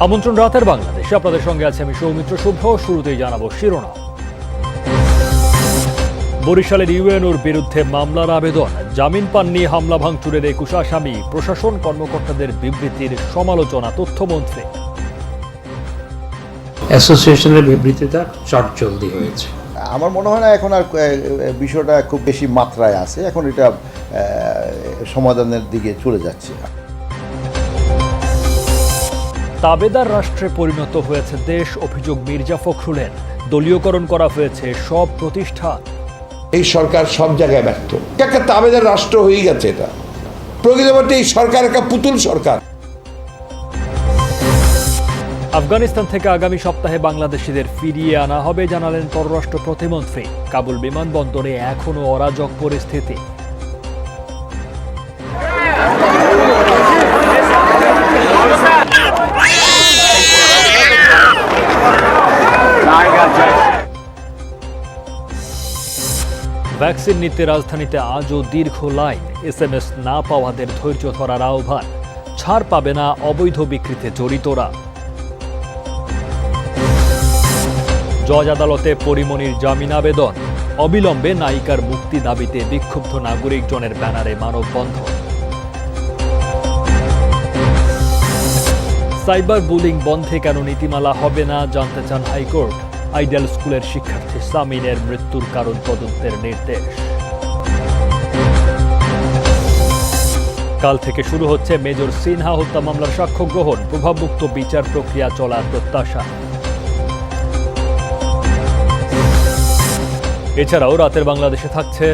আমন্ত্রণ রাতের বাংলাদেশে আপনাদের সঙ্গে আছে আমি সৌমিত্র শুভ্র। শুরুতেই জানাবো শিরোনাম। বরিশালের ইউএনওর বিরুদ্ধে মামলার আবেদন, জামিন পাননি হামলা ভাঙচুরের 21 আসামি, প্রশাসন কর্মকর্তাদের বিবৃতির সমালোচনা তথ্যমন্ত্রী। অ্যাসোসিয়েশনের বিবৃতিটা চটজলদি হয়েছে। আমার মনে হয় না এখন আর বিষয়টা খুব বেশি মাত্রায় আছে, এখন এটা সমাধানের দিকে চলে যাচ্ছে। তাবেদার রাষ্ট্রে পরিণত হয়েছে দেশ, অভিযোগ মির্জা ফখরুলের। দলীয়করণ করা হয়েছে সব প্রতিষ্ঠান। এই সরকার সব জায়গায় ব্যর্থ, একটা তাবেদার রাষ্ট্র হয়ে গেছে। এটা প্রকৃতপক্ষে এই সরকার একটা পুতুল সরকার। আফগানিস্তান থেকে আগামী সপ্তাহে বাংলাদেশিদের ফিরিয়ে আনা হবে জানালেন পররাষ্ট্র প্রতিমন্ত্রী। কাবুল বিমানবন্দরে এখনও অরাজক পরিস্থিতি। ভ্যাকসিন নিতে রাজধানীতে আজও দীর্ঘ লাইন। SMS না পাওয়াদের ধৈর্য ধরার আহ্বান। ছাড় পাবে না অবৈধ বিক্রিতে জড়িতরা। জজ আদালতে পরিমণির জামিন আবেদন, অবিলম্বে নায়িকার মুক্তি দাবিতে বিক্ষুব্ধ নাগরিকজনের ব্যানারে মানববন্ধন। সাইবার বুলিং বন্ধে কেন নীতিমালা হবে না জানতে চান হাইকোর্ট। আইডিয়াল স্কুলের শিক্ষার্থী সামিনের মৃত্যুর কারণ তদন্তের নির্দেশ। কাল থেকে শুরু হচ্ছে মেজর সিনহা হত্যা মামলার সাক্ষ্য গ্রহণ, প্রভাবমুক্ত বিচার প্রক্রিয়া চলার প্রত্যাশা। এছাড়াও রাতের বাংলাদেশে থাকছে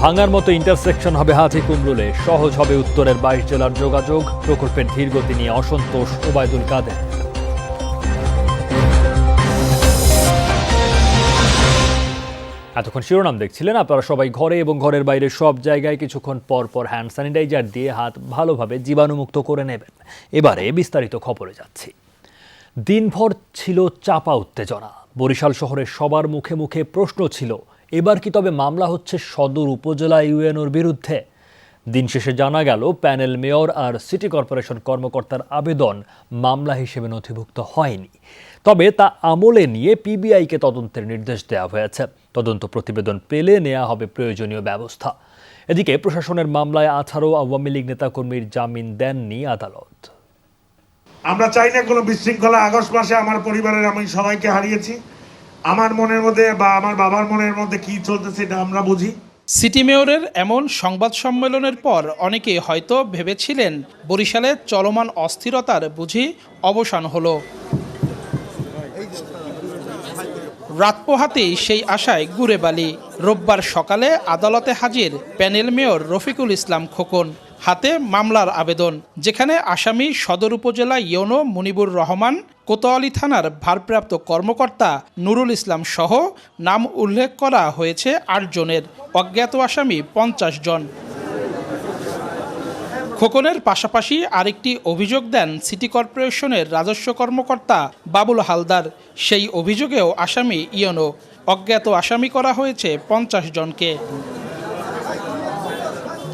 ভাঙার মতো ইন্টারসেকশন হবে হাজি কুমরুলে, সহজ হবে উত্তরের 22 জেলার যোগাযোগ, প্রকল্পের ধীরগতি নিয়ে অসন্তোষ ওবায়দুল কাদের। এতক্ষণ শিরোনাম দেখছিলেন। আপনারা সবাই ঘরে এবং ঘরের বাইরে সব জায়গায় কিছুক্ষণ পর পর হ্যান্ড স্যানিটাইজার দিয়ে হাত ভালোভাবে জীবাণুমুক্ত করে নেবেন। এবারে বিস্তারিত খবরে যাচ্ছি। দিনভর ছিল চাপা উত্তেজনা। বরিশাল শহরের সবার মুখে মুখে প্রশ্ন ছিল, এবার কি তবে মামলা হচ্ছে সদর উপজেলা ইউএনওর বিরুদ্ধে? দিন শেষে জানা গেল প্যানেল মেয়র আর সিটি কর্পোরেশন কর্মকর্তার আবেদন মামলা হিসেবে নথিভুক্ত হয়নি। তবে তা আমলে নিয়ে পিবিআইকে তদন্তের নির্দেশ দেওয়া হয়েছে। তদন্ত প্রতিবেদন পেলে নেওয়া হবে প্রয়োজনীয় ব্যবস্থা। এদিকে প্রশাসনের মামলায় 18 আওয়ামী লীগ নেতাকর্মীর জামিন দেননি আদালত। আমরা চাই না কোনো বিশৃঙ্খলা। আগস্ট মাসে আমার পরিবারের আমি সবাইকে হারিয়েছি। আমার মনের মধ্যে বা আমার বাবার মনের মধ্যে কি চলতেছে এটা আমরা বুঝি। সিটি মেয়রের এমন সংবাদ সম্মেলনের পর অনেকে হয়তো ভেবেছিলেন বরিশালে চলমান অস্থিরতার বুঝি অবসান হলো। রাত পোহাতেই সেই আশায় গুড়ে বালি। রোববার সকালে আদালতে হাজির প্যানেল মেয়র রফিকুল ইসলাম খোকন, হাতে মামলার আবেদন, যেখানে আসামি সদর উপজেলা ইউনো মুনিবুর রহমান, কোতোয়ালি থানার ভারপ্রাপ্ত কর্মকর্তা নুরুল ইসলাম সহ নাম উল্লেখ করা হয়েছে 8 জনের, অজ্ঞাত আসামি 50 জন। খোকনের পাশাপাশি আরেকটি অভিযোগ দেন সিটি কর্পোরেশনের রাজস্ব কর্মকর্তা বাবুল হালদার। সেই অভিযোগেও আসামি ইউনো। অজ্ঞাত আসামি করা হয়েছে 50 জনকে।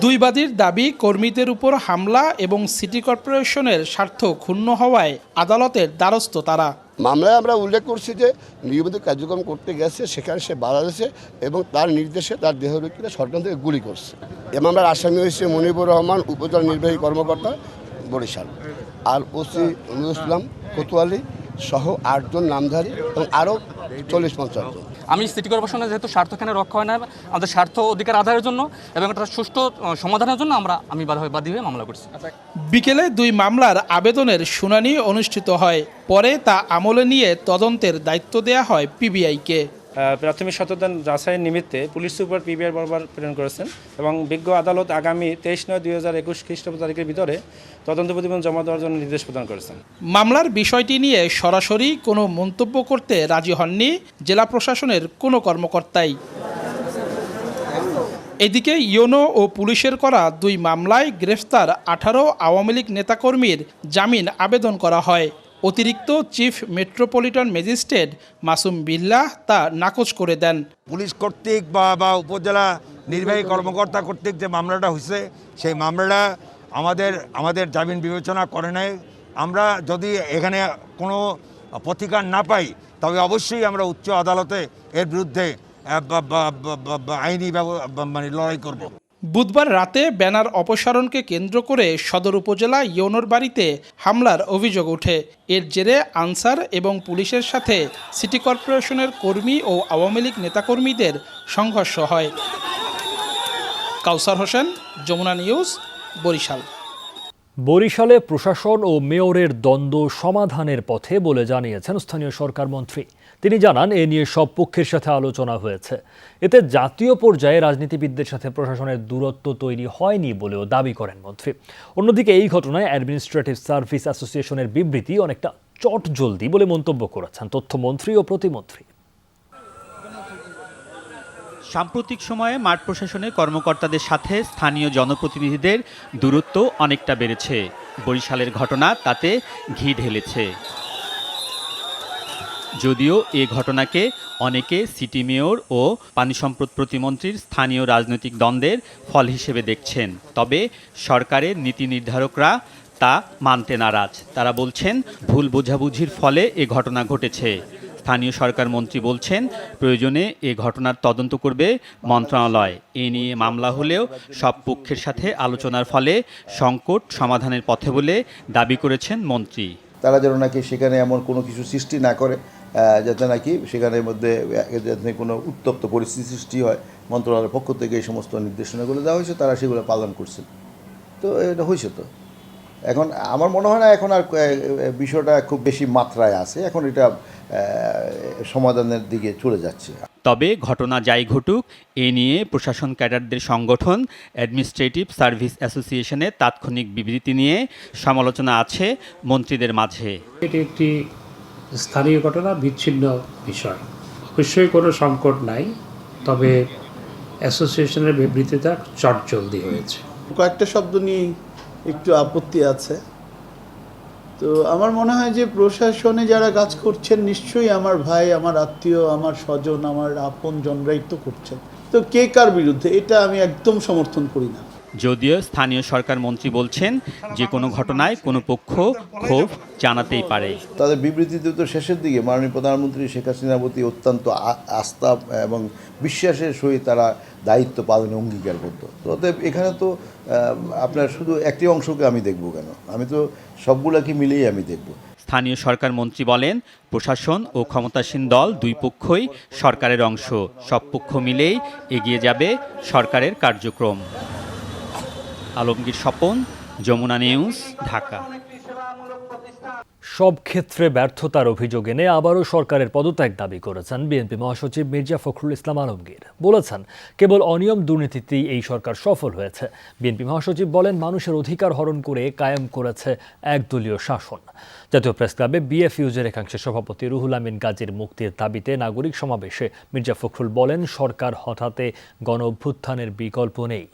দুই বাদীর দাবি, কর্মীদের উপর হামলা এবং সিটি কর্পোরেশনের স্বার্থ ক্ষুণ্ণ হওয়ায় আদালতের দ্বারস্থ তারা। মামলায় আমরা উল্লেখ করছি যে নিয়মিত কার্যক্রম করতে গেছে, সেখানে সে বাধা দিয়েছে এবং তার নির্দেশে তার দেহরক্ষীরা সরকার থেকে গুলি করছে। এ মামলার আসামি হয়েছে মনিবুর রহমান, উপজেলা নির্বাহী কর্মকর্তা বরিশাল, আর ওসি নুরুল ইসলাম কোতোয়ালি সহ 8 জন নামধারী এবং আরও 40-50 জন। আমি সিটি কর্পোরেশনের যেহেতু স্বার্থ এখানে রক্ষা হয় না, আমাদের স্বার্থ অধিকার আদায়ের জন্য এবং একটা সুষ্ঠু সমাধানের জন্য আমি বাদী হয়ে মামলা করছি। বিকেলে 2 মামলার আবেদনের শুনানি অনুষ্ঠিত হয়। পরে তা আমলে নিয়ে তদন্তের দায়িত্ব দেয়া হয় পিবিআইকে। প্রাথমিক সত্যতা যাচাইয়ের নিমিত্তে পুলিশ সুপার পিবিআই বরাবর প্রেরণ করেছেন এবং বিজ্ঞ আদালত আগামী 23/9/2021 খ্রিস্টাব্দ তারিখের ভিতরে তদন্ত প্রতিবেদন জমা দেওয়ার জন্য নির্দেশ প্রদান করেছেন। মামলার বিষয়টি নিয়ে সরাসরি কোনো মন্তব্য করতে রাজি হননি জেলা প্রশাসনের কোনো কর্মকর্তাই। এদিকে ইউনো ও পুলিশের করা 2 মামলায় গ্রেফতার 18 আওয়ামী লীগ নেতাকর্মীর জামিন আবেদন করা হয়। অতিরিক্ত chief metropolitan magistrate Masum Billah তা নাকচ করে দেন। পুলিশ কর্তৃক বা উপজেলা নির্বাহী কর্মকর্তা কর্তৃক যে মামলাটা হয়েছে, সেই মামলাটা আমাদের জামিন বিবেচনা করে নাই। আমরা যদি এখানে কোনো প্রতিকার না পাই তবে অবশ্যই আমরা উচ্চ আদালতে এর বিরুদ্ধে আইনি লড়াই করব। বুধবার রাতে ব্যানার অপসারণকে কেন্দ্র করে সদর উপজেলা ইউনোর বাড়িতে হামলার অভিযোগ ওঠে। এর জেরে আনসার এবং পুলিশের সাথে সিটি কর্পোরেশনের কর্মী ও আওয়ামী লীগ নেতাকর্মীদের সংঘর্ষ হয়। কাউসার হোসেন, যমুনা নিউজ, বরিশাল। বরিশালে প্রশাসন ও মেয়রের দ্বন্দ্ব সমাধানের পথে বলে জানিয়েছেন স্থানীয় সরকার মন্ত্রী। তিনি জানান, এ নিয়ে সব পক্ষের সাথে আলোচনা হয়েছে। এতে জাতীয় পর্যায়ে রাজনীতিবিদদের সাথে প্রশাসনের দূরত্ব তৈরি হয়নি বলেও দাবি করেন মন্ত্রী। অন্যদিকে এই ঘটনায় অ্যাডমিনিস্ট্রেটিভ সার্ভিস অ্যাসোসিয়েশনের বিবৃতি অনেকটা চটজলদি বলে মন্তব্য করেছেন তথ্যমন্ত্রী ও প্রতিমন্ত্রী। সাম্প্রতিক সময়ে মাঠ প্রশাসনের কর্মকর্তাদের সাথে স্থানীয় জনপ্রতিনিধিদের দূরত্ব অনেকটা বেড়েছে। বরিশালের ঘটনা তাতে ঘি ঢেলেছে। যদিও এ ঘটনাকে অনেকে সিটি মেয়র ও পানি সম্পদ প্রতিমন্ত্রীর স্থানীয় রাজনৈতিক দ্বন্দ্বের ফল হিসেবে দেখছেন, তবে সরকারের নীতি নির্ধারকরা তা মানতে নারাজ। তারা বলছেন, ভুল বোঝাবুঝির ফলে এ ঘটনা ঘটেছে। স্থানীয় সরকার মন্ত্রী বলছেন, প্রয়োজনে এ ঘটনার তদন্ত করবে মন্ত্রণালয়। এ নিয়ে মামলা হলেও সব পক্ষের সাথে আলোচনার ফলে সংকট সমাধানের পথে বলে দাবি করেছেন মন্ত্রী। তারা যেন নাকি সেখানে এমন কোনো কিছু সৃষ্টি না করে, যাতে নাকি সেখানের মধ্যে যাতে কোনো উত্তপ্ত পরিস্থিতি সৃষ্টি হয়। মন্ত্রণালয়ের পক্ষ থেকে এই সমস্ত নির্দেশনাগুলো দেওয়া হয়েছে, তারা সেগুলো পালন করছেন। তো এটা হয়েছে। তো এখন আমার মনে হয় না এখন আর বিষয়টা খুব বেশি মাত্রায় আছে, এখন এটা সমাধানের দিকে চলে যাচ্ছে। তবে ঘটনা যাই ঘটুক, এ নিয়ে প্রশাসন ক্যাডারদের সংগঠন অ্যাডমিনিস্ট্রেটিভ সার্ভিস অ্যাসোসিয়েশনের তাৎক্ষণিক বিবৃতি নিয়ে সমালোচনা আছে মন্ত্রীদের মাঝে। এটি একটি স্থানীয় ঘটনা, বিচ্ছিন্ন বিষয়, অবশ্যই কোনো সংকট নাই, তবে অ্যাসোসিয়েশনের বিবৃতিটা চটজলদি হয়েছে। কয়েকটা শব্দ নিয়ে একটু আপত্তি আছে। তো আমার মনে হয় যে প্রশাসনে যারা কাজ করছেন নিশ্চয়ই আমার ভাই, আমার আত্মীয়, আমার স্বজন, আমার আপন জনরাই তো করছেন। তো কে কার বিরুদ্ধে, এটা আমি একদম সমর্থন করি না। যদিও স্থানীয় সরকার মন্ত্রী বলছেন, যে কোনো ঘটনায় কোনো পক্ষ ক্ষোভ জানাতেই পারে। তাদের বিবৃতিতে তো শেষের দিকে মাননীয় প্রধানমন্ত্রী শেখ হাসিনার প্রতি অত্যন্ত আস্থা এবং বিশ্বাসের সহিত তারা দায়িত্ব পালনে অঙ্গীকারবদ্ধ। তো অতএব এখানে তো আপনার শুধু একটি অংশকে আমি দেখব কেন, আমি তো সবগুলাকে মিলিয়ে আমি দেখব। স্থানীয় সরকার মন্ত্রী বলেন, প্রশাসন ও ক্ষমতাসীন দল দুই পক্ষই সরকারের অংশ। সব পক্ষ মিলেই এগিয়ে যাবে সরকারের কার্যক্রম। আলমগীর স্বপন, যমুনা নিউজ, ঢাকা। সব ক্ষেত্রে ব্যর্থতার অভিযোগ এনে আবারও সরকারের পদত্যাগ দাবি করেছেন বিএনপি মহাসচিব মির্জা ফখরুল ইসলাম আলমগীর। বলেছেন, কেবল অনিয়ম দুর্নীতিতেই এই সরকার সফল হয়েছে। বিএনপি মহাসচিব বলেন, মানুষের অধিকার হরণ করে কায়েম করেছে একদলীয় শাসন। জাতীয় প্রেস ক্লাবে বিএফইউজের একাংশের সভাপতি রুহুল আমিন গাজীর মুক্তির দাবিতে নাগরিক সমাবেশে মির্জা ফখরুল বলেন, সরকার হঠাতে গণ অভ্যুত্থানের বিকল্প নেই।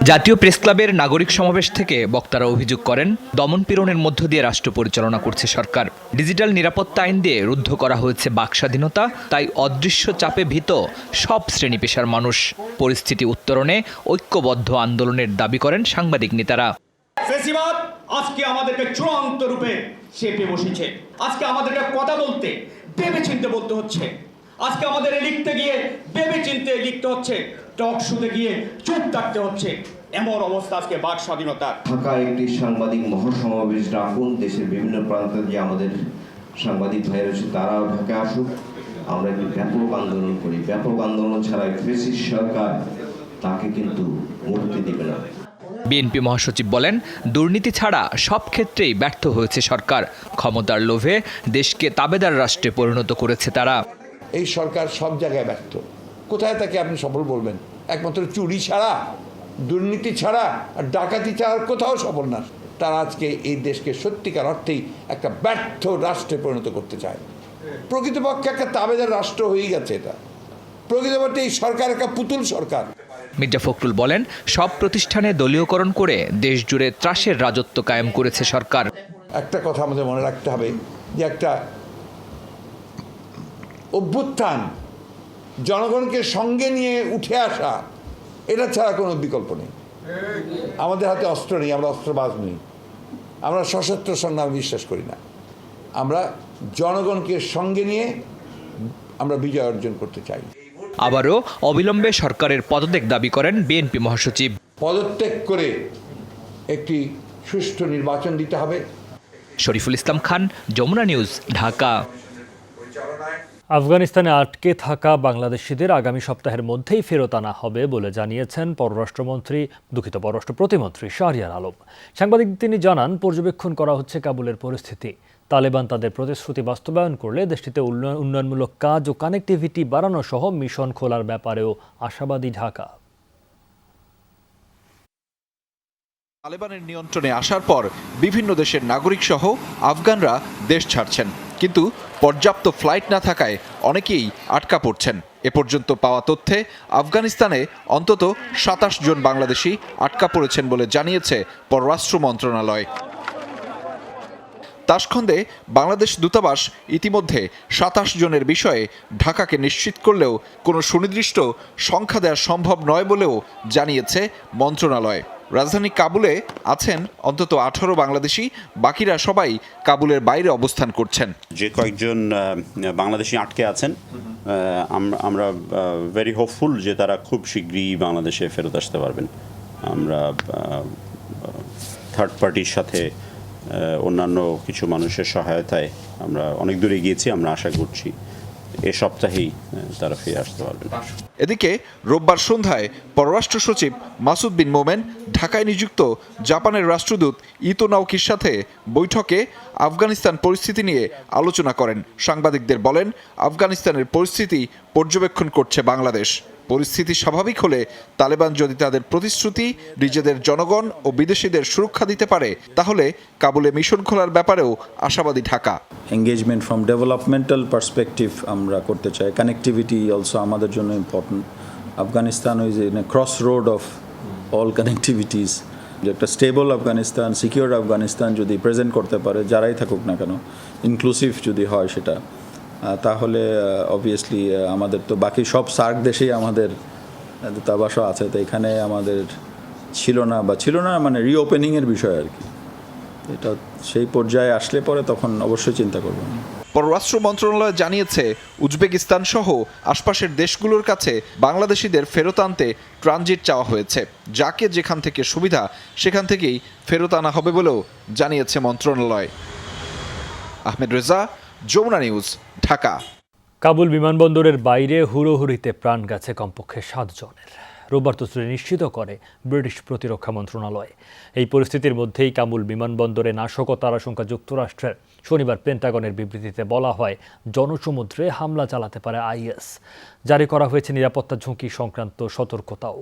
জাতীয় প্রেস ক্লাবের নাগরিক সমাবেশ থেকে বক্তারা অভিযোগ করেন, দমনপীড়নের মধ্য দিয়ে রাষ্ট্র পরিচালনা করছে সরকার। ডিজিটাল নিরাপত্তা আইন দিয়ে রুদ্ধ করা হয়েছে বাক স্বাধীনতা, তাই অদৃশ্য চাপে ভীত সব শ্রেণী পেশার মানুষ। পরিস্থিতি উত্তরণে ঐক্যবদ্ধ আন্দোলনের দাবি করেন সাংবাদিক নেতারা। ফ্যাসিবাদ আজকে আমাদেরকে চূড়ান্ত রূপে চেপে বসেছে। আজকে আমাদেরকে কথা বলতে ভেবে চিনতে বলতে হচ্ছে। আজকে আমাদের লিখতে গিয়ে ভেবে চিনতে লিখতে হচ্ছে, টক শুতে গিয়ে চুপ থাকতে হচ্ছে। এমন অবস্থা আজকে বাক স্বাধীনতা। ঢাকায় একটি সাংবাদিক মহাসমাবেশ ডাকুন, দেশের বিভিন্ন প্রান্তে যে আমাদের সাংবাদিক ভাইয়েরা রয়েছে তারাও ঢাকায় আসুক, আমরা একটি ব্যাপক আন্দোলন করি। ব্যাপক আন্দোলন ছাড়া ফ্যাসিস্ট সরকার তাকে কিন্তু মুক্তি দেবে না। বিএনপি মহাসচিব বলেন, দুর্নীতি ছাড়া সব ক্ষেত্রেই ব্যর্থ হয়েছে সরকার। ক্ষমতার লোভে দেশকে তাবেদার রাষ্ট্রে পরিণত করেছে তারা। এই সরকার সব জায়গায় ব্যর্থ। কোথায় তাকে আপনি সফল বলবেন? একমাত্র চুরি ছাড়া, দুর্নীতি ছাড়া আর ডাকাতি ছাড়া কোথাও সফল না। তারা আজকে এই দেশকে সত্যিকার অর্থেই একটা ব্যর্থ রাষ্ট্রে পরিণত করতে চায়। প্রকৃতপক্ষে একটা তাবেদার রাষ্ট্র হয়ে গেছে এটা। প্রকৃতপক্ষে এই সরকার একটা পুতুল সরকার। মির্জা ফখরুল বলেন, সব প্রতিষ্ঠানে দলীয়করণ করে দেশ জুড়ে ত্রাসের রাজত্ব কায়েম করেছে সরকার। একটা কথা আমাদের মনে রাখতে হবে যে একটা অভ্যুত্থান, জনগণকে সঙ্গে নিয়ে উঠে আসা, এটা ছাড়া কোনো বিকল্প নেই। আমাদের হাতে অস্ত্র নেই, আমরা অস্ত্রবাজ নই, আমরা সশস্ত্র সংগ্রামে বিশ্বাস করি না। আমরা জনগণকে সঙ্গে নিয়ে আমরা বিজয় অর্জন করতে চাই। আবারও অবিলম্বে সরকারের পদত্যাগ দাবি করেন বিএনপি মহাসচিব। পদত্যাগ করে একটি সুষ্ঠু নির্বাচন দিতে হবে। শরীফুল ইসলাম খান, যমুনা নিউজ, ঢাকা। আফগানিস্তানে আটকে থাকা বাংলাদেশিদের আগামী সপ্তাহের মধ্যেই ফেরত আনা হবে বলে জানিয়েছেন পররাষ্ট্র প্রতিমন্ত্রী শাহরিয়ার আলম। সাংবাদিকদের তিনি জানান, পর্যবেক্ষণ করা হচ্ছে কাবুলের পরিস্থিতি। তালেবান তাদের প্রতিশ্রুতি বাস্তবায়ন করলে দেশটিতে উন্নয়নমূলক কাজ ও কানেক্টিভিটি বাড়ানো সহ মিশন খোলার ব্যাপারেও আশাবাদী ঢাকা। তালেবানের নিয়ন্ত্রণে আসার পর বিভিন্ন দেশের নাগরিক সহ আফগানরা দেশ ছাড়ছেন, কিন্তু পর্যাপ্ত ফ্লাইট না থাকায় অনেকেই আটকা পড়ছেন। এ পর্যন্ত পাওয়া তথ্যে আফগানিস্তানে অন্তত ২৭ জন বাংলাদেশি আটকা পড়েছেন বলে জানিয়েছে পররাষ্ট্র মন্ত্রণালয়। তাশখন্দে বাংলাদেশ দূতাবাস ইতিমধ্যে ২৭ জনের বিষয়ে ঢাকাকে নিশ্চিত করলেও কোনো সুনির্দিষ্ট সংখ্যা দেওয়া সম্ভব নয় বলেও জানিয়েছে মন্ত্রণালয়। রাজধানী কাবুলে আছেন অন্তত ১৮ বাংলাদেশি, বাকিরা সবাই কাবুলের বাইরে অবস্থান করছেন। যে কয়েকজন বাংলাদেশি আটকে আছেন, আমরা ভেরি হোপফুল যে তারা খুব শীঘ্রই বাংলাদেশে ফেরত আসতে পারবেন। আমরা থার্ড পার্টির সাথে অন্যান্য কিছু মানুষের সহায়তায় আমরা অনেক দূরে গিয়েছি। আমরা আশা করছি এ সপ্তাহেই তারা ফিরে আসতে পারবেন। এদিকে রোববার সন্ধ্যায় পররাষ্ট্র সচিব মাসুদ বিন মোমেন ঢাকায় নিযুক্ত জাপানের রাষ্ট্রদূত ইতো নাওকির সাথে বৈঠকে আফগানিস্তান পরিস্থিতি নিয়ে আলোচনা করেন। সাংবাদিকদের বলেন, আফগানিস্তানের পরিস্থিতি পর্যবেক্ষণ করছে বাংলাদেশ। পরিস্থিতি স্বাভাবিক হলে তালেবান যদি তাদের প্রতিশ্রুতি, নিজেদের জনগণ ও বিদেশিদের সুরক্ষা দিতে পারে, তাহলে কাবুলে মিশন খোলার ব্যাপারেও আশাবাদী Dhaka. Engagement from developmental perspective আমরা করতে চাই। কানেক্টিভিটি অলসো আমাদের জন্য important. Afghanistan is in a cross road of all connectivities. একটা স্টেবল আফগানিস্তান, সিকিউর আফগানিস্তান যদি প্রেজেন্ট করতে পারে, যারাই থাকুক না কেন, ইনক্লুসিভ যদি হয় সেটা, তাহলে অবভিয়াসলি আমাদের তো বাকি সব সার্ক দেশেই আমাদের দূতাবাসও আছে, তো এখানে আমাদের ছিল না মানে রিওপেনিংয়ের বিষয় আর কি। এটা সেই পর্যায়ে আসলে পরে তখন অবশ্যই চিন্তা করব। পররাষ্ট্র মন্ত্রণালয় জানিয়েছে, উজবেকিস্তান সহ আশপাশের দেশগুলোর কাছে বাংলাদেশিদের ফেরত আনতে ট্রানজিট চাওয়া হয়েছে। যাকে যেখান থেকে সুবিধা সেখান থেকেই ফেরত আনা হবে বলেও জানিয়েছে মন্ত্রণালয়। আহমেদ রেজা, যমুনা নিউজ, ঢাকা। কাবুল বিমানবন্দরের বাইরে হুড়োহুড়িতে প্রাণ গেছে কমপক্ষে ৭ জনের। রোববার তথ্য নিশ্চিত করে ব্রিটিশ প্রতিরক্ষা মন্ত্রণালয়। এই পরিস্থিতির মধ্যেই কাবুল বিমানবন্দরে নাশকতার আশঙ্কা যুক্তরাষ্ট্রের। শনিবার পেন্টাগনের বিবৃতিতে বলা হয়, জনসমুদ্রে হামলা চালাতে পারে আইএস। জারি করা হয়েছে নিরাপত্তা ঝুঁকি সংক্রান্ত সতর্কতাও।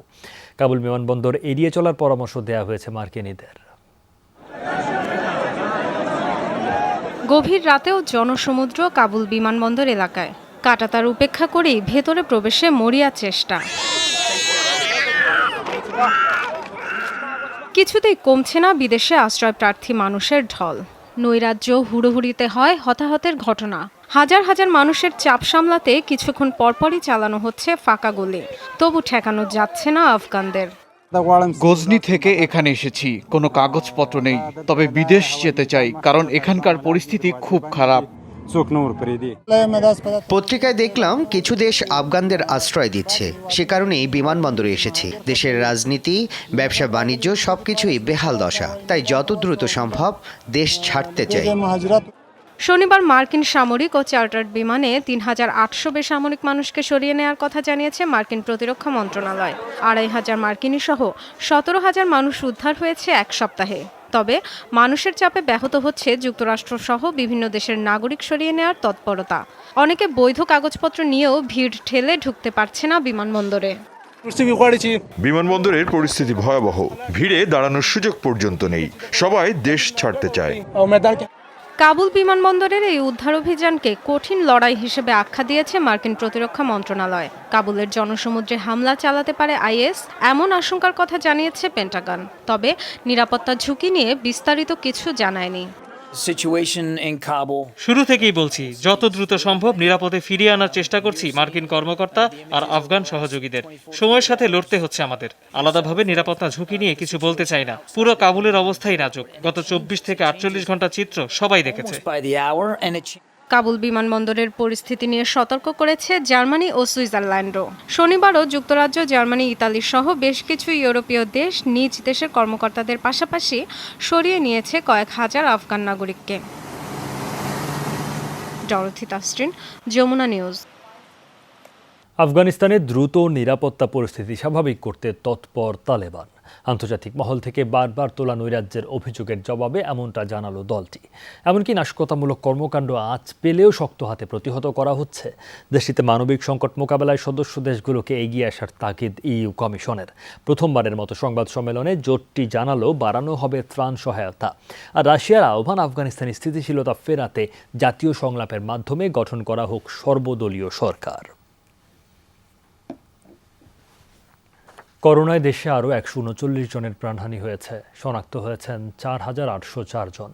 কাবুল বিমানবন্দর এড়িয়ে চলার পরামর্শ দেওয়া হয়েছে মার্কিনীদের। গভীর রাতেও জনসমুদ্র কাবুল বিমানবন্দর এলাকায় কাঁটাতার উপেক্ষা করেই ভেতরে প্রবেশে মরিয়া চেষ্টা। কিছুতেই কমছে না বিদেশে আশ্রয় প্রার্থী মানুষের ঢল। নৈরাজ্য হুড়োহুড়িতে হয় হতাহতের ঘটনা। হাজার হাজার মানুষের চাপ সামলাতে কিছুক্ষণ পরপরই চালানো হচ্ছে ফাঁকা গুলি, তবু ঠেকানো যাচ্ছে না আফগানদের। গজনি থেকে এখানে এসেছি, কোনো কাগজপত্র নেই, তবে বিদেশ যেতে চাই কারণ এখানকার পরিস্থিতি খুব খারাপ। পত্রিকায় দেখলাম কিছু দেশ আফগানদের আশ্রয় দিচ্ছে, সে কারণেই বিমানবন্দরে এসেছি। দেশের রাজনীতি, ব্যবসা বাণিজ্য সবকিছুই বেহাল দশা, তাই যত দ্রুত সম্ভব দেশ ছাড়তে চাই। শনিবার মার্কিন সামরিক ও চার্টার্ড বিমানে ৩,৮০০ বেসামরিক মানুষকে সরিয়ে নেওয়ার কথা জানিয়েছে মার্কিন প্রতিরক্ষা মন্ত্রণালয়। ২,৫০০ মার্কিনী সহ ১৭,০০০ মানুষ উদ্ধার হয়েছে এক সপ্তাহে। তবে মানুষের চাপে ব্যাহত হচ্ছে যুক্তরাষ্ট্র সহ বিভিন্ন দেশের নাগরিক সরিয়ে নেওয়ার তৎপরতা। অনেকে বৈধ কাগজপত্র নিয়েও ভিড় ঠেলে ঢুকতে পারছে না বিমানবন্দরে। বিমানবন্দরের পরিস্থিতি ভয়াবহ, ভিড়ে দাঁড়ানোর সুযোগ পর্যন্ত নেই, সবাই দেশ ছাড়তে চায়। কাবুল বিমানবন্দরের এই উদ্ধার অভিযানকে কঠিন লড়াই হিসেবে আখ্যা দিয়েছে মার্কিন প্রতিরক্ষা মন্ত্রণালয়। কাবুলের জনসমুদ্রে হামলা চালাতে পারে আইএস, এমন আশঙ্কার কথা জানিয়েছে পেন্টাগন। তবে নিরাপত্তা ঝুঁকি নিয়ে বিস্তারিত কিছু জানায়নি। শুরু থেকেই বলছি, যত দ্রুত সম্ভব নিরাপদে ফিরিয়ে আনার চেষ্টা করছি মার্কিন কর্মকর্তা আর আফগান সহযোগীদের। সময়ের সাথে লড়তে হচ্ছে আমাদের। আলাদাভাবে নিরাপত্তা ঝুঁকি নিয়ে কিছু বলতে চাই না। পুরো কাবুলের অবস্থাই নাজুক। গত 24 থেকে 48 ঘন্টা চিত্র সবাই দেখেছে। কাবুল বিমানবন্দরের পরিস্থিতি নিয়ে সতর্ক করেছে জার্মানি ও সুইজারল্যান্ডও। শনিবারও যুক্তরাজ্য, জার্মানি, ইতালি সহ বেশ কিছু ইউরোপীয় দেশ নিজ দেশের কর্মকর্তাদের পাশাপাশি সরিয়ে নিয়েছে কয়েক হাজার আফগান নাগরিককে। Dorothy Tasrin, Jamuna news. আফগানিস্তানের দ্রুত নিরাপত্তা পরিস্থিতি স্বাভাবিক করতে তৎপর তালেবান। আন্তর্জাতিক মহল থেকে বারবার তোলা নৈরাজ্যের অভিযোগের জবাবে এমনটা জানালো দলটি। এমনকি নাশকতামূলক কর্মকাণ্ড আঁচ পেলেও শক্ত হাতে প্রতিহত করা হচ্ছে। দেশটিতে মানবিক সংকট মোকাবেলায় সদস্য দেশগুলোকে এগিয়ে আসার তাগিদ ইইউ কমিশনের। প্রথমবারের মতো সংবাদ সম্মেলনে জোটটি জানালো বাড়ানো হবে ত্রাণ সহায়তা। আর রাশিয়ার আহ্বান, আফগানিস্তানি স্থিতিশীলতা ফেরাতে জাতীয় সংলাপের মাধ্যমে গঠন করা হোক সর্বদলীয় সরকার। করোনায় দেশে আরও 139 জনের প্রাণহানি হয়েছে। শনাক্ত হয়েছেন 4,804 জন।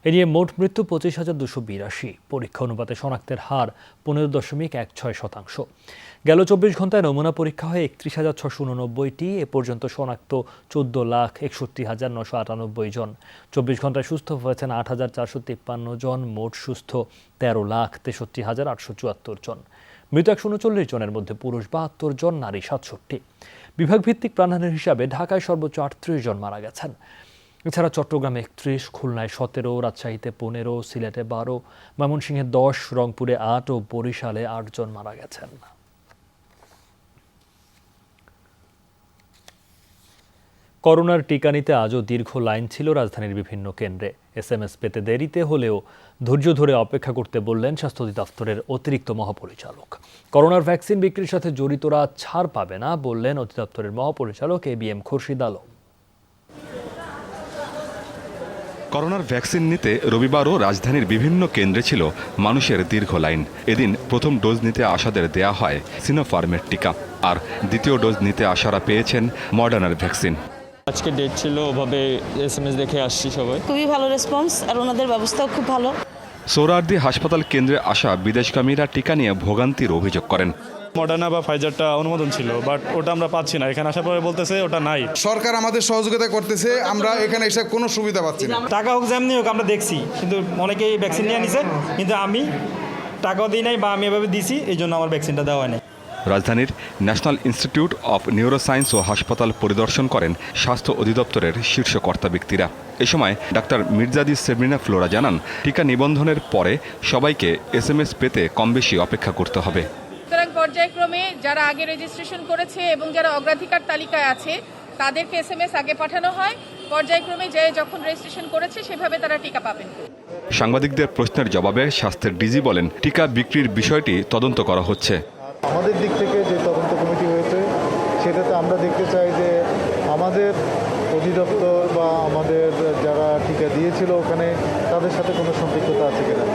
এ নিয়ে মোট মৃত্যু 25,282। পরীক্ষা অনুপাতে শনাক্তের হার 15.16%। গেল 24 ঘন্টায় নমুনা পরীক্ষা হয় 31,689টি। এ পর্যন্ত শনাক্ত 14,61,998 জন। 24 ঘন্টায় সুস্থ হয়েছেন 8,453 জন। মোট সুস্থ 13,63,874 জন। মৃত 139 জনের মধ্যে পুরুষ 72 জন, নারী 67। বিভাগভিত্তিক প্রাণহানির হিসাবে ঢাকায় সর্বোচ্চ 38 জন মারা গেছেন। এছাড়া চট্টগ্রামে 31, খুলনায় 17, রাজশাহীতে 15, সিলেটে 12, ময়মনসিংহে 10, রংপুরে 8 ও বরিশালে 8 জন মারা গেছেন। করোনার টিকা নিতে আজও দীর্ঘ লাইন ছিল রাজধানীর বিভিন্ন কেন্দ্রে। SMS পেতে দেরিতে হলেও ধৈর্য ধরে অপেক্ষা করতে বললেন স্বাস্থ্য অধিদপ্তরের অতিরিক্ত মহাপরিচালক। করোনার ভ্যাকসিন বিক্রির সাথে জড়িতরা ছাড় পাবে না বললেন অধিদপ্তরের মহাপরিচালক ABM খুরশিদ আলম। করোনার ভ্যাকসিন নিতে রবিবারও রাজধানীর বিভিন্ন কেন্দ্রে ছিল মানুষের দীর্ঘ লাইন। এদিন প্রথম ডোজ নিতে আসাদের দেয়া হয় সিনোফার্মের টিকা, আর দ্বিতীয় ডোজ নিতে আসারা পেয়েছেন মডার্নার ভ্যাকসিন। আজকে ডেট ছিল, ওভাবে SMS দেখে আসছি সবাই। খুবই ভালো রেসপন্স, আর ওনাদের ব্যবস্থাও খুব ভালো। সোহরাওয়ার্দী হাসপাতাল কেন্দ্রে আসা বিদেশগামীরা টিকা নিয়ে ভোগান্তির অভিযোগ করেন। মডার্না বা ফাইজারটা অনুমোদন ছিল, বাট ওটা আমরা পাচ্ছি না। এখানে আসার পরে বলতেছে ওটা নাই। সরকার আমাদের সহযোগিতা করতেছে, আমরা এখানে এসে কোনো সুবিধা পাচ্ছি না। টাকা হোক যেমনি হোক আমরা দেখছি, কিন্তু অনেকেই ভ্যাকসিন নিয়ে নিছে, কিন্তু আমি টাকাও দিই নাই বা আমি এভাবে দিছি, এই জন্য আমার ভ্যাকসিনটা দেওয়া হয় নাই। রাজধানীর ন্যাশনাল ইনস্টিটিউট অফ নিউরোসায়েন্স ও হাসপাতাল পরিদর্শন করেন স্বাস্থ্য অধিদপ্তরের শীর্ষ কর্তা ব্যক্তিরা। এ সময় ডাক্তার মির্জাদি সেব্রিনা ফ্লোরা জানান, টিকা নিবন্ধনের পরে সবাইকে SMS পেতে কম বেশি অপেক্ষা করতে হবে। সুতরাং পর্যায়ক্রমে যারা আগে রেজিস্ট্রেশন করেছে এবং যারা অগ্রাধিকার তালিকায় আছে তাদেরকে SMS আগে পাঠানো হয়। পর্যায়ক্রমে যে যখন রেজিস্ট্রেশন করেছে সেভাবে তারা টিকা পাবেন। সাংবাদিকদের প্রশ্নের জবাবে স্বাস্থ্যের ডিজি বলেন, টিকা বিক্রির বিষয়টি তদন্ত করা হচ্ছে। আমাদের দিক থেকে যে তদন্ত কমিটি হয়েছে সেটাতে আমরা দেখতে চাই যে আমাদের অধিদপ্তর বা আমাদের যারা টিকা দিয়েছিল ওখানে তাদের সাথে কোনো সম্পৃক্ততা আছে কিনা,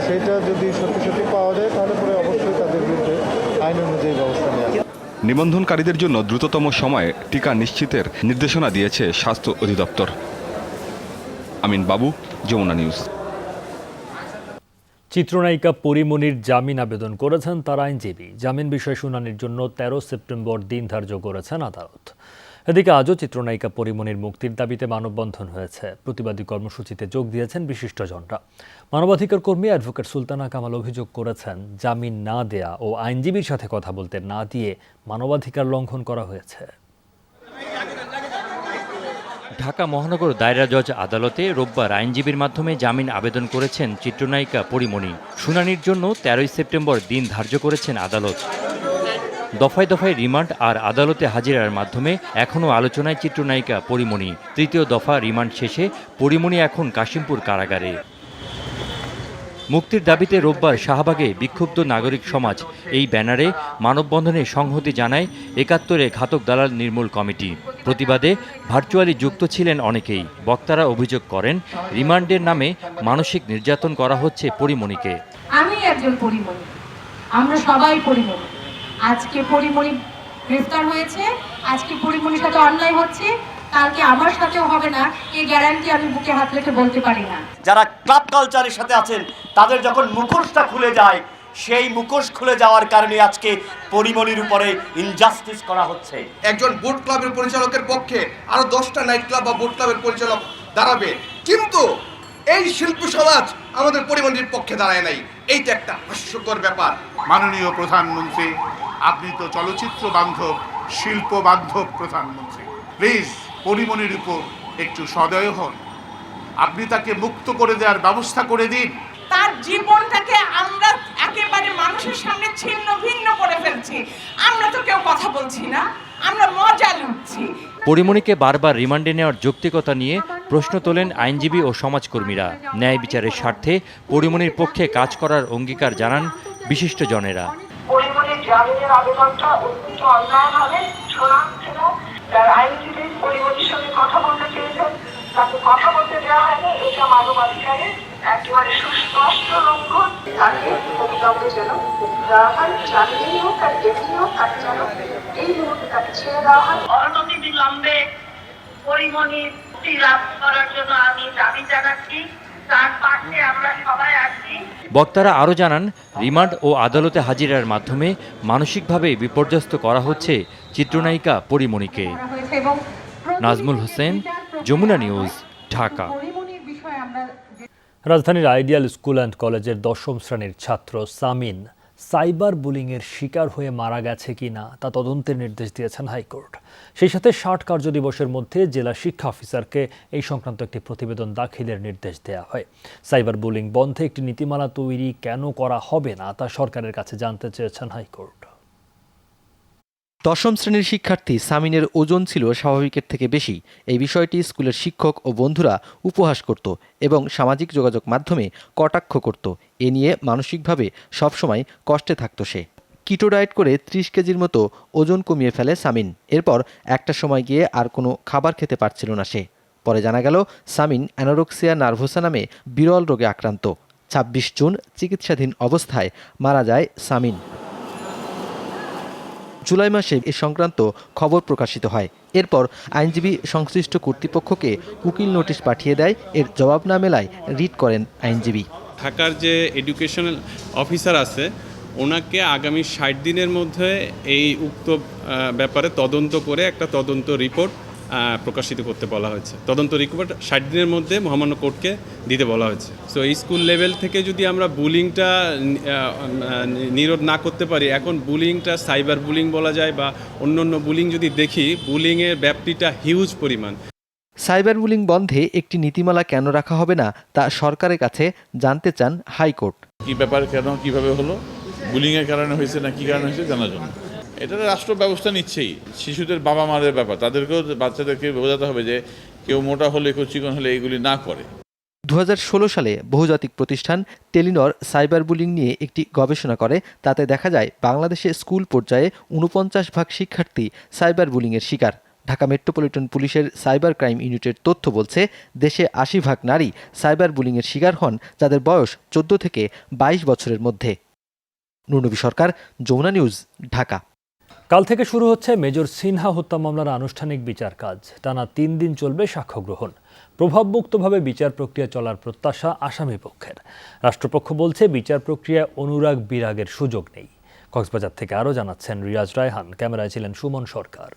সেটা যদি সত্যি পাওয়া যায় তাহলে পরে অবশ্যই তাদের বিরুদ্ধে আইন অনুযায়ী ব্যবস্থা নেওয়া হবে। নিবন্ধনকারীদের জন্য দ্রুততম সময়ে টিকা নিশ্চিতের নির্দেশনা দিয়েছে স্বাস্থ্য অধিদপ্তর। আমিন বাবু, যমুনা নিউজ। চিত্রনায়িকা পরিমণির জামিন আবেদন করেছেন তার আইনজীবী। জামিন বিষয়ে শুনানির জন্য 13 সেপ্টেম্বর দিন ধার্য করেছেন আদালত। এদিকে আজও চিত্রনায়িকা পরিমণির মুক্তির দাবিতে মানববন্ধন হয়েছে। প্রতিবাদী কর্মসূচিতে যোগ দিয়েছেন বিশিষ্টজনরা। মানবাধিকার কর্মী অ্যাডভোকেট সুলতানা কামাল অভিযোগ করেছেন, জামিন না দেয়া ও আইনজীবীর সাথে কথা বলতে না দিয়ে মানবাধিকার লঙ্ঘন করা হয়েছে। ঢাকা মহানগর দায়রা জজ আদালতে রোববার আইনজীবীর মাধ্যমে জামিন আবেদন করেছেন চিত্রনায়িকা পরিমণি। শুনানির জন্য 13 সেপ্টেম্বর দিন ধার্য করেছেন আদালত। দফায় দফায় রিমান্ড আর আদালতে হাজিরার মাধ্যমে এখনও আলোচনায় চিত্রনায়িকা পরিমণি। তৃতীয় দফা রিমান্ড শেষে পরিমণি এখন কাশিমপুর কারাগারে। মুক্তির দাবিতে রোববার শাহবাগে বিক্ষুব্ধ নাগরিক সমাজ এই ব্যানারে মানববন্ধনে সংহতি জানায় ৭১-এ ঘাতক দালাল নির্মূল কমিটি। প্রতিবাদে ভার্চুয়ালি যুক্ত ছিলেন অনেকেই। বক্তারা অভিযোগ করেন, রিমান্ডের নামে মানসিক নির্যাতন করা হচ্ছে পরিমণিকে। আমি একজন পরিমণি, আমরা সবাই পরিমণি। আজকে পরিমণি গ্রেফতার হয়েছে, আজকে পরিমণির সাথে অন্যায় হচ্ছে, কালকে আমার সাথেও হবে না, এই গ্যারান্টি আমি বুকে হাত রেখে বলতে পারি না। যারা ক্লাব কালচারের সাথে আছেন তাদের যখন মুখোশটা খুলে যায়, সেই মুখোশ খুলে যাওয়ার কারণে আজকে পরিমণির উপরে ইনজাস্টিস করা হচ্ছে। একজন বোট ক্লাবের পরিচালকের পক্ষে আরো 10টা নাইট ক্লাব বা বোট ক্লাবের পরিচালক দাঁড়াবে, কিন্তু এই শিল্প সমাজ আমাদের পরিমণির পক্ষে দাঁড়ায় নাই। এইটা একটা হাস্যকর ব্যাপার। মাননীয় প্রধানমন্ত্রী, আপনি তো চলচ্চিত্র বান্ধব, শিল্প বান্ধব প্রধানমন্ত্রী, প্লিজ পরিমণির উপর একটু সদয় হন। আপনি তাকে মুক্ত করে দেওয়ার ব্যবস্থা করে দিন। তার জীবনটাকে আমরা একেবারে মানুষের সামনে ছিন্ন ভিন্ন করে ফেলছি। আমরা তো কেউ কথা বলছি না, আমরা মজা লুটছি। পরিমণিকে বারবার রিমান্ডে নেওয়ার যৌক্তিকতা নিয়ে প্রশ্ন তোলেন আইনজীবী ও সমাজকর্মীরা। ন্যায় বিচারের স্বার্থে পরিমণির পক্ষে কাজ করার অঙ্গীকার জানান বিশিষ্টজনেরা। পরিমণির জামিনের আবেদনটা অত্যন্ত অন্যায়ভাবে শোনা হচ্ছে না। তার আইনজীবী পরিমণির সঙ্গে কথা বলতে চেয়েছেন, তাকে কথা বলতে দেওয়া হয়নি। এটা মানবাধিকারের একেবারে সুস্পষ্ট লঙ্ঘন। তাকে অবিলম্বে যেন দেওয়া হয়, জামিনেই হোক আর যেখানে হোক, তাকে যেন এই মুহূর্তে তাকে ছেড়ে দেওয়া হয়। অনতি বিলম্বে পরিমণির মুক্তি লাভ করার জন্য আমি দাবি জানাচ্ছি। তার পাশে আমরা সবাই আছি। বক্তারা আরও জানান, রিমান্ড ও আদালতে হাজিরার মাধ্যমে মানসিকভাবে বিপর্যস্ত করা হচ্ছে চিত্রনায়িকা পরিমণিকে। নাজমুল হোসেন, যমুনা নিউজ, ঢাকা। রাজধানীর আইডিয়াল স্কুল অ্যান্ড কলেজের 10ম শ্রেণীর ছাত্র সামিন সাইবার বুলিংয়ের শিকার হয়ে মারা গেছে কিনা তা তদন্তের নির্দেশ দিয়েছেন হাইকোর্ট। সেই সাথে 60 কার্যদিবসের মধ্যে জেলা শিক্ষা অফিসারকে এই সংক্রান্ত একটি প্রতিবেদন দাখিলের নির্দেশ দেওয়া হয়। সাইবার বুলিং বন্ধে একটি নীতিমালা তৈরি কেন করা হবে না তা সরকারের কাছে জানতে চেয়েছেন হাইকোর্ট। 10ম শ্রেণীর শিক্ষার্থী সামিনের ওজন ছিল স্বাভাবিকের থেকে বেশি। এই বিষয়টি স্কুলের শিক্ষক ও বন্ধুরা উপহাস করত এবং সামাজিক যোগাযোগ মাধ্যমে কটাক্ষ করত। এ নিয়ে মানসিকভাবে সবসময় কষ্টে থাকত সে। কিটো ডায়েট করে 30 কেজির মতো ওজন কমিয়ে ফেলে সামিন। এরপর একটা সময় গিয়ে আর কোনো খাবার খেতে পারছিল না সে। পরে জানা গেল সামিন অ্যানোরেক্সিয়া নার্ভোসা নামে বিরল রোগে আক্রান্ত। 26 জুন চিকিৎসাধীন অবস্থায় মারা যায় সামিন। জুলাই মাসে এ সংক্রান্ত খবর প্রকাশিত হয়। এরপর আইনজীবী সংশ্লিষ্ট কর্তৃপক্ষকে উকিল নোটিশ পাঠিয়ে দেয়। এর জবাব না মেলায় রিট করেন আইনজীবী। ঢাকার যে এডুকেশনাল অফিসার আছে ওনাকে আগামী 60 দিনের মধ্যে এই উক্ত ব্যাপারে তদন্ত করে একটা তদন্ত রিপোর্ট প্রকাশিত করতে বলা হয়েছে। তদন্ত রিপোর্ট 60 দিনের মধ্যে মহামান্য কোর্টকে দিতে বলা হয়েছে। সো এই স্কুল লেভেল থেকে যদি আমরা বুলিংটা নিরোধ না করতে পারি, এখন বুলিংটা সাইবার বুলিং বলা যায় বা অন্য বুলিং যদি দেখি, বুলিংয়ের ব্যাপ্তিটা হিউজ পরিমাণ। সাইবার বুলিং বন্ধে একটি নীতিমালা কেন রাখা হবে না তা সরকারের কাছে জানতে চান হাইকোর্ট। কি ব্যাপার, কেন, কিভাবে হলো, বুলিংয়ের কারণে হয়েছে না কি কারণে হয়েছে জানার জন্য। এটা রাষ্ট্র ব্যবস্থা নিচ্ছেই। শিশুদের বাবা মাদের ব্যাপার, তাদেরকেও বাচ্চাদেরকে বোঝাতে হবে যে কেউ মোটা হলে কেউ চিকন হলে এইগুলি না করে। 2016 সালে বহুজাতিক প্রতিষ্ঠান টেলিনর সাইবার বুলিং নিয়ে একটি গবেষণা করে। তাতে দেখা যায় বাংলাদেশে স্কুল পর্যায়ে 49% শিক্ষার্থী সাইবার বুলিংয়ের শিকার। ঢাকা মেট্রোপলিটন পুলিশের সাইবার ক্রাইম ইউনিটের তথ্য বলছে, দেশে 80% নারী সাইবার বুলিংয়ের শিকার হন যাদের বয়স 14 থেকে 22 বছরের মধ্যে। নুরনবী সরকার, যমুনা নিউজ, ঢাকা। কাল থেকে শুরু হচ্ছে মেজর সিনহা হত্যা মামলার আনুষ্ঠানিক বিচার কাজ। টানা 3 দিন চলবে সাক্ষ্য গ্রহণ। প্রভাবমুক্তভাবে বিচার প্রক্রিয়া চলার প্রত্যাশা আসামি পক্ষের। রাষ্ট্রপক্ষ বলছে বিচার প্রক্রিয়ায় অনুরাগ বিরাগের সুযোগ নেই। কক্সবাজার থেকে আরও জানাচ্ছেন রিয়াজ রায়হান, ক্যামেরায় ছিলেন সুমন সরকার।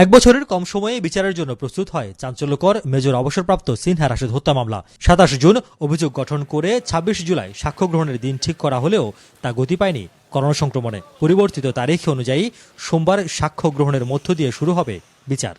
1 বছরের কম সময়ে বিচারের জন্য প্রস্তুত হয় চাঞ্চল্যকর মেজর অবসরপ্রাপ্ত সিনহা রাশেদ হত্যা মামলা। 27 জুন অভিযোগ গঠন করে 26 জুলাই সাক্ষ্য গ্রহণের দিন ঠিক করা হলেও তা গতি পায়নি করোনা সংক্রমণে। পরিবর্তিত তারিখ অনুযায়ী সোমবার সাক্ষ্য গ্রহণের মধ্য দিয়ে শুরু হবে বিচার।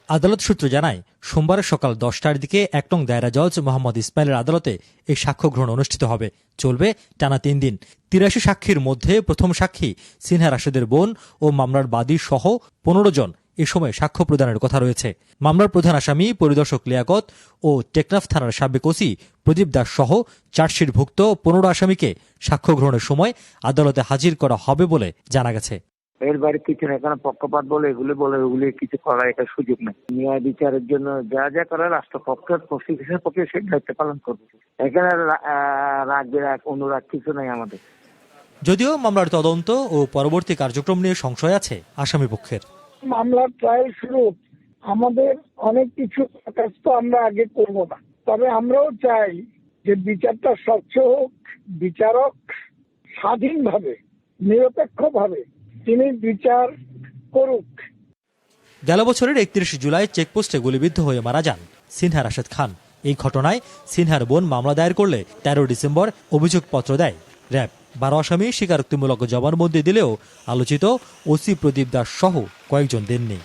আদালত সূত্র জানায়, সোমবার সকাল 10টার দিকে 1 নং দায়রা জজ মোহাম্মদ ইসমাইলের আদালতে এই সাক্ষ্য গ্রহণ অনুষ্ঠিত হবে। চলবে টানা 3 দিন। 83 সাক্ষীর মধ্যে প্রথম সাক্ষী সিনহা রাশেদের বোন ও মামলার বাদী সহ 15 জন এ সময় সাক্ষ্য প্রদানের কথা রয়েছে। মামলার প্রধান আসামি পরিদর্শক লিয়াকত ও টেকনাফ থানার সাবেক ওসি প্রদীপ দাস সহ চার্জশিটভুক্ত 15 আসামিকে সাক্ষ্য গ্রহণের সময় আদালতে হাজির করা হবে বলে জানা গেছে। এর বাইরে কিছু না, এখানে পক্ষপাত বলে এগুলি কিছু করার একটা সুযোগ নেই। ন্যায় বিচারের জন্য যা যা করে রাষ্ট্রপক্ষের প্রসিকিউশনের পক্ষে সেই দায়িত্ব পালন করবে। এখানে রাগ বিরাগ অনুরাগ কিছু নেই আমাদের। যদিও মামলার তদন্ত ও পরবর্তী কার্যক্রম নিয়ে সংশয় আছে আসামি পক্ষের। মামলার ট্রায়াল শুরু, আমাদের অনেক কিছু কাজ তো আমরা আগে করব না, তবে আমরাও চাই যে বিচারটা স্বচ্ছ হোক, বিচারক স্বাধীনভাবে নিরপেক্ষভাবে তিনি বিচার করুক। গেল বছরের 31 জুলাই চেকপোস্টে গুলিবিদ্ধ হয়ে মারা যান সিনহা রাশেদ খান। এই ঘটনায় সিনহার বোন মামলা দায়ের করলে 13 ডিসেম্বর অভিযোগপত্র দেয় র্যাব। 12 আসামি স্বীকারোক্তিমূলক জবানবন্দি দিলেও আলোচিত ওসি প্রদীপ দাস সহ কয়েকজন দেননি।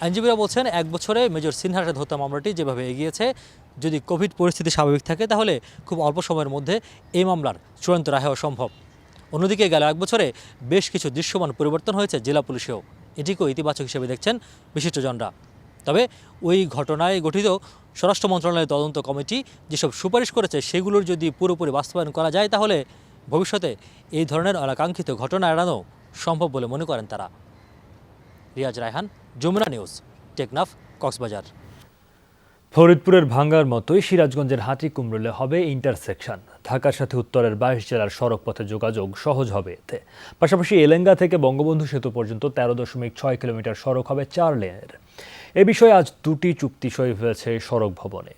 আইনজীবীরা বলছেন 1 বছরে মেজর সিনহা রাশেদ হত্যা মামলাটি যেভাবে এগিয়েছে, যদি কোভিড পরিস্থিতি স্বাভাবিক থাকে তাহলে খুব অল্প সময়ের মধ্যে এই মামলার চূড়ান্ত রায় হওয়া সম্ভব। অন্যদিকে গেল 1 বছরে বেশ কিছু দৃশ্যমান পরিবর্তন হয়েছে জেলা পুলিশেও, এটিকেও ইতিবাচক হিসেবে দেখছেন বিশিষ্টজনরা। তবে ওই ঘটনায় গঠিত স্বরাষ্ট্র মন্ত্রণালয়ের তদন্ত কমিটি যেসব সুপারিশ করেছে সেগুলোর যদি পুরোপুরি বাস্তবায়ন করা যায় তাহলে ভবিষ্যতে এই ধরনের অনাকাঙ্ক্ষিত ঘটনা এড়ানো সম্ভব বলে মনে করেন তারা। রিয়াজ রায়হান, যমুনা নিউজ, টেকনাফ, কক্সবাজার। ফরিদপুরের ভাঙ্গার মতোই সিরাজগঞ্জের হাটিকুমরুলে হবে ইন্টারসেকশন। ঢাকার সাথে উত্তরের 22 জেলার সড়কপথে যোগাযোগ সহজ হবে এতে। পাশাপাশি এলেঙ্গা থেকে বঙ্গবন্ধু সেতু পর্যন্ত 13.6 কিলোমিটার সড়ক হবে 4 লেনের। এ বিষয়ে আজ 2টি চুক্তি সই হয়েছে সড়ক ভবনে।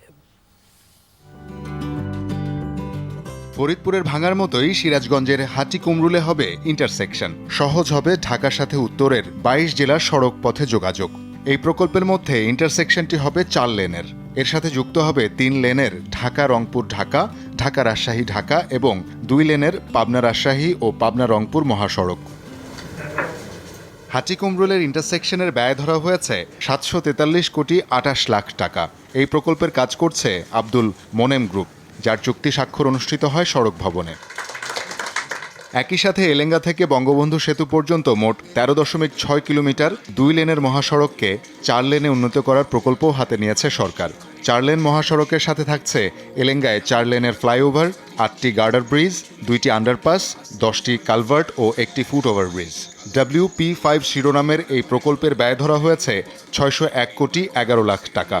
ফরিদপুরের ভাঙার মতোই সিরাজগঞ্জের হাটিকুমরুলে হবে ইন্টারসেকশন। সহজ হবে ঢাকার সাথে উত্তরের 22 জেলার সড়ক পথে যোগাযোগ। এই প্রকল্পের মধ্যে ইন্টারসেকশনটি হবে 4 লেনের। এর সাথে যুক্ত হবে 3 লেনের ঢাকা রংপুর ঢাকা, ঢাকা রাজশাহী ঢাকা এবং 2 লেনের পাবনা রাজশাহী ও পাবনা রংপুর মহাসড়ক। হাটিকুমরুলের ইন্টারসেকশনের ব্যয় ধরা হয়েছে 743 কোটি 28 লাখ টাকা। এই প্রকল্পের কাজ করছে আব্দুল মোনেম গ্রুপ, যার চুক্তি স্বাক্ষর অনুষ্ঠিত হয় সড়ক ভবনে। একই সাথে এলেঙ্গা থেকে বঙ্গবন্ধু সেতু পর্যন্ত মোট 13.6 কিলোমিটার 2 লেনের মহাসড়ককে 4 লেনে উন্নত করার প্রকল্পও হাতে নিয়েছে সরকার। 4 লেন মহাসড়কের সাথে থাকছে এলেঙ্গায় 4 লেনের ফ্লাইওভার, 8টি গার্ডার ব্রিজ, 2টি আন্ডারপাস, 10টি কালভার্ট ও 1টি ফুটওভার ব্রিজ। WP5 শিরোনামের এই প্রকল্পের ব্যয় ধরা হয়েছে 601 কোটি 11 লাখ টাকা।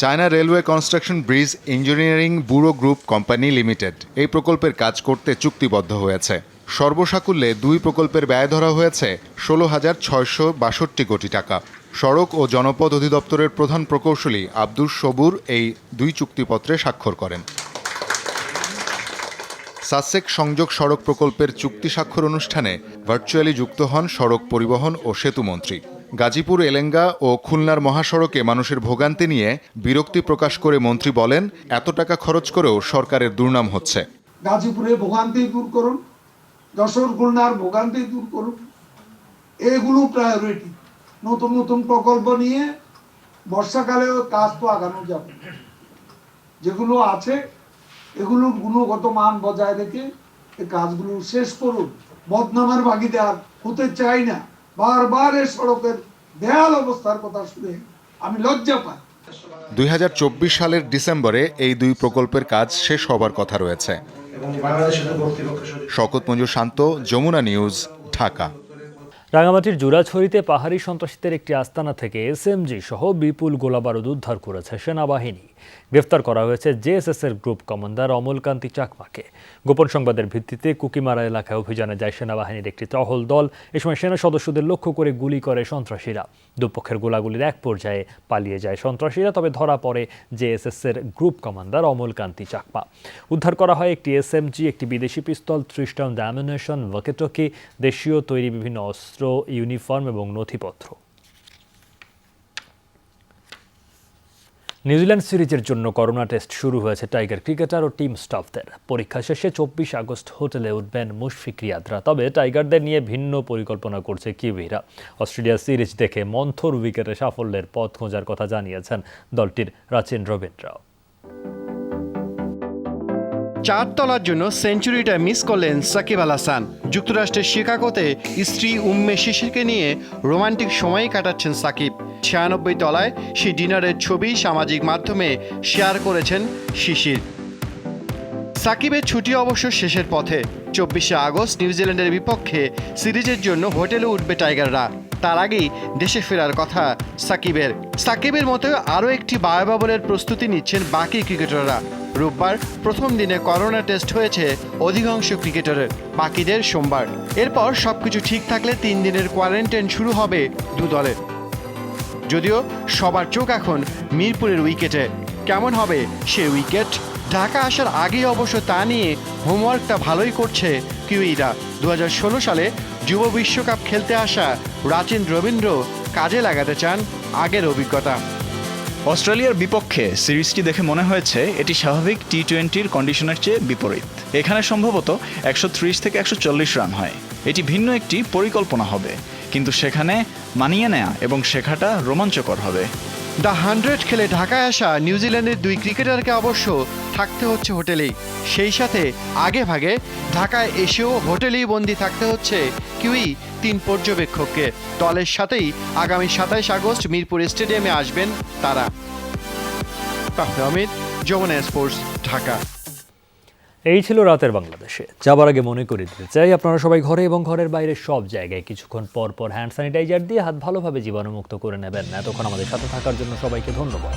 China railway construction bridge engineering bureau group company limited এই প্রকল্পের কাজ করতে চুক্তিবদ্ধ হয়েছে। সর্বসাকুল্যে 2 প্রকল্পের ব্যয় ধরা হয়েছে 16,662 কোটি টাকা। সড়ক ও জনপথ অধিদপ্তরের প্রধান প্রকৌশলী আব্দুল সবুর এই 2 চুক্তিপত্রে স্বাক্ষর করেন। সাসেক সংযোগ সড়ক প্রকল্পের চুক্তি স্বাক্ষর অনুষ্ঠানে ভার্চুয়ালি যুক্ত হন সড়ক পরিবহন ও সেতুমন্ত্রী। গাজীপুর এলেঙ্গা ও খুলনার মহাসড়কে মানুষের ভোগান্তি নিয়ে বিরক্তি প্রকাশ করে মন্ত্রী বলেন, এত টাকা খরচ করেও সরকারের দুর্নাম হচ্ছে। গাজীপুরে ভোগান্তি দূর করুন, যশোর খুলনার ভোগান্তি দূর করুন, এগুলো প্রায়োরিটি। নতুন নতুন প্রকল্প নিয়ে বর্ষাকালেও কাজ তো আগানো যাবে। যেগুলো আছে এগুলোর গুণগত মান বজায় রেখে এই কাজগুলো শেষ করুন। বদনামার ভাগিদার হতে চাই না। বারবার এই সড়কের বেহাল অবস্থার কথা শুনে আমি লজ্জা পাই। 2024 সালের ডিসেম্বরে এই 2 প্রকল্পের কাজ শেষ হবার কথা রয়েছে। শওকত মঞ্জুর শান্ত, যমুনা নিউজ, ঢাকা। রাঙামাটির জুরাছড়িতে পাহাড়ি সন্ত্রাসীদের একটি আস্তানা থেকে SMG সহ বিপুল গোলাবারুদ উদ্ধার করেছে সেনাবাহিনী। গ্রেফতার করা হয়েছে জেএসএস-এর গ্রুপ কমান্ডার অমলকান্তি চাকমাকে। গোপন সংবাদের ভিত্তিতে কুকিমারা এলাকায় অভিযানে যায় সেনাবাহিনীর একটি টহল দল। এ সময় সেনা সদস্যদের লক্ষ্য করে গুলি করে সন্ত্রাসীরা। দুপক্ষের গোলাগুলির এক পর্যায়ে পালিয়ে যায় সন্ত্রাসীরা, তবে ধরা পড়ে জেএসএস-এর গ্রুপ কমান্ডার অমলকান্তি চাকমা। উদ্ধার করা হয় একটি SMG, একটি বিদেশি পিস্তল, 30 রাউন্ড অ্যামিউনিশন, ওয়াকিটকি, দেশীয় তৈরি বিভিন্ন অস্ত্র, ইউনিফর্ম এবং নথিপত্র। নিউজিল্যান্ড সিরিজের জন্য করোনা টেস্ট শুরু হয়েছে টাইগার ক্রিকেটার ও টিম স্টাফদের। পরীক্ষা শেষে 24 আগস্ট হোটেলে উঠবেন মুশফিক রিয়াদরা। তবে টাইগারদের নিয়ে ভিন্ন পরিকল্পনা করছে কিউইরা। অস্ট্রেলিয়া সিরিজ দেখে মন্থর উইকেটে সাফল্যের পথ খোঁজার কথা জানিয়েছেন দলটির রাচিন রবীন্দ্র। 4 তলার জন্য সেঞ্চুরিটা মিস করলেন সাকিব আল হাসান। যুক্তরাষ্ট্রের শিকাগোতে স্ত্রী উম্মে শিশিরকে নিয়ে রোমান্টিক সময় কাটাচ্ছেন সাকিব। 96 তলায় সেই ডিনারের ছবি সামাজিক মাধ্যমে শেয়ার করেছেন শিশির। সাকিবের ছুটি অবশ্য শেষের পথে। 24 আগস্ট নিউজিল্যান্ডের বিপক্ষে সিরিজের জন্য হোটেলে উঠবে টাইগাররা। তার আগেই দেশে ফেরার কথা সাকিবের মতো আরও একটি বায়োবাবলের প্রস্তুতি নিচ্ছেন বাকি ক্রিকেটাররা। রোববার প্রথম দিনে করোনা টেস্ট হয়েছে অধিকাংশ ক্রিকেটারের, বাকিদের সোমবার। এরপর সবকিছু ঠিক থাকলে 3 দিনের কোয়ারেন্টাইন শুরু হবে দু দলের। যদিও সবার চোখ এখন মিরপুরের উইকেটে। কেমন হবে সে উইকেট? ঢাকা আসার আগেই অবশ্য তা নিয়ে হোমওয়ার্কটা ভালোই করছে কিউইরা। 2016 সালে যুব বিশ্বকাপ খেলতে আসা রাচিন রবীন্দ্র কাজে লাগাতে চান আগের অভিজ্ঞতা। অস্ট্রেলিয়ার বিপক্ষে সিরিজটি দেখে মনে হয়েছে এটি স্বাভাবিক টি-20-র কন্ডিশনের চেয়ে বিপরীত। এখানে সম্ভবত 130 থেকে 140 রান হয়। এটি ভিন্ন একটি পরিকল্পনা হবে, কিন্তু সেখানে মানিয়ে নেয়া এবং শেখাটা রোমাঞ্চকর হবে। দ্য 100 খেলে ঢাকায় আসা নিউজিল্যান্ডের 2 ক্রিকেটারকে অবশ্য থাকতে হচ্ছে হোটেলেই। সেই সাথে আগে ভাগে ঢাকায় এসেও হোটেলেই বন্দি থাকতে হচ্ছে কিউই 3 পর্যবেক্ষককে। দলের সাথেই আগামী 27 আগস্ট মিরপুর স্টেডিয়ামে আসবেন তারা। তাহলে অমিত, যমুনা স্পোর্টস, ঢাকা। এই ছিল রাতের বাংলাদেশে। যাবার আগে মনে করে দিতে চাই, আপনারা সবাই ঘরে এবং ঘরের বাইরে সব জায়গায় কিছুক্ষণ পর পর হ্যান্ড স্যানিটাইজার দিয়ে হাত ভালোভাবে জীবাণুমুক্ত করে নেবেন। এতক্ষণ আমাদের সাথে থাকার জন্য সবাইকে ধন্যবাদ।